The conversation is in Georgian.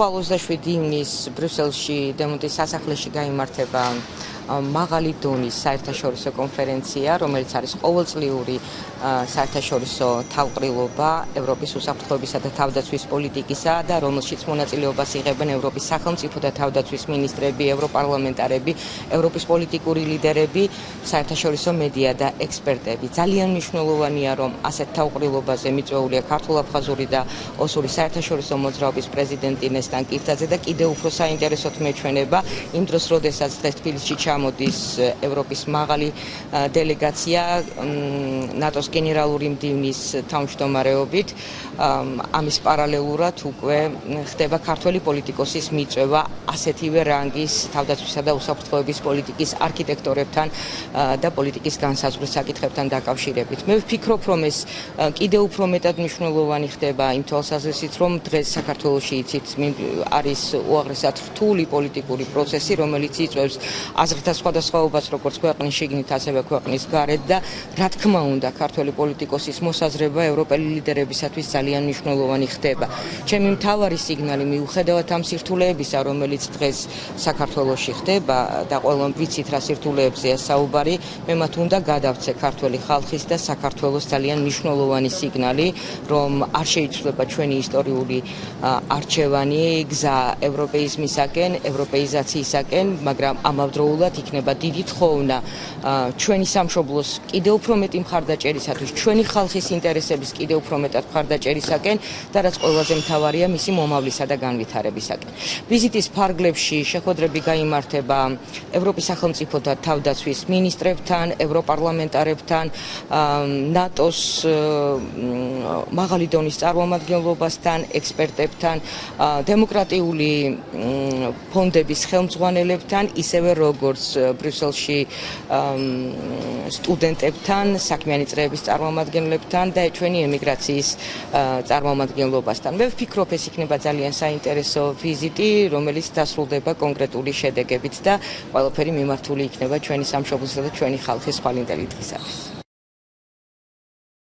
ხვალ 27 ივნის ბრიუსელში დემონტის სასახლეში გაიმართება მაღალი დონის საერთაშორისო კონფერენცია, რომელიც არის ყოველწლიური საერთაშორისო თავყრილობა ევროპის უსაფრთხოებისა და თავდაცვის პოლიტიკისა და რომელშიც მონაწილეობას იღებენ ევროპის სახელმწიფო და თავდაცვის მინისტრები, ევროპარლამენტარები, ევროპის პოლიტიკური ლიდერები, საერთაშორისო მედია და ექსპერტები. ძალიან მნიშვნელოვანია, რომ ასეთ თავყრილობაზე მიწვეულია ქართულ-აფხაზური და ოსური საერთაშორისო მოძრაობის პრეზიდენტი ნესტან კირთაძე და კიდევ უფრო საინტერესოდ მეჩვენება იმ დროს, როდესაც დღეს თბილისში ჩამოდის ევროპის მაღალი დელეგაცია ნატოს გენერალური მდივნის თავმჯდომარეობით, ამის პარალელურად უკვე ხდება ქართველი პოლიტიკოსის მიწვევა ასეთივე რანგის თავდაცვისა და უსაფრთხოების პოლიტიკის არქიტექტორებთან და პოლიტიკის განსაზღვრის საკითხებთან დაკავშირებით. მე ვფიქრობ, რომ ეს კიდევ უფრო მეტად მნიშვნელოვანი ხდება იმ თვალსაზრისით, რომ დღეს საქართველოში იცით არის უაღრესად რთული პოლიტიკური პროცესი, რომელიც იწვევს აზრთა სხვადასხვაობას როგორც ქვეყნის შიგნით, ასევე ქვეყნის გარეთ და რა თქმა უნდა, ქართველი პოლიტიკოსის მოსაზრება ევროპელი ლიდერებისათვის ძალიან მნიშვნელოვანი ხდება. ჩემი მთავარი სიგნალი მიუხედავად ამ სირთულეებისა, რომელიც დღეს საქართველოში ხდება და ყველამ ვიცით რა სირთულეებზეა საუბარი, მე მათ უნდა გადავცე ქართველი ხალხის და საქართველოს ძალიან მნიშვნელოვანი სიგნალი, რომ არ შეიცვლება ჩვენი ისტორიული არჩევანი გზა ევროპეიზმისაკენ, ევროპეიზაციისაკენ, მაგრამ ამავდროულად იქნება დიდი თხოვნა ჩვენი სამშობლოს კიდევ უფრო მეტი მხარდაჭერისათვის, ჩვენი ხალხის ინტერესების კიდევ უფრო მეტად მხარდაჭერისაკენ და რაც ყველაზე მთავარია, მისი მომავლისა და განვითარებისაკენ. ვიზიტის ფარგლებში შეხვედრები გაიმართება ევროპის სახელმწიფოთა თავდაცვის მინისტრებთან, ევროპარლამენტარებთან, ნატოს მაღალი დონის წარმომადგენლობასთან, ექსპერტებთან, დემოკრატიული ფონდების ხელმძღვანელებთან, ისევე როგორც ბრიუსელში სტუდენტებთან, საქმიანი წრეების წარმომადგენლებთან და ჩვენი ემიგრაციის წარმომადგენლობასთან. მე ვფიქრობ, ეს იქნება ძალიან საინტერესო ვიზიტი, რომელიც დასრულდება კონკრეტული შედეგებით და ყველაფერი მიმართული იქნება ჩვენი სამშობლოსა და ჩვენი ხალხის ხვალინდელი დღისათვის.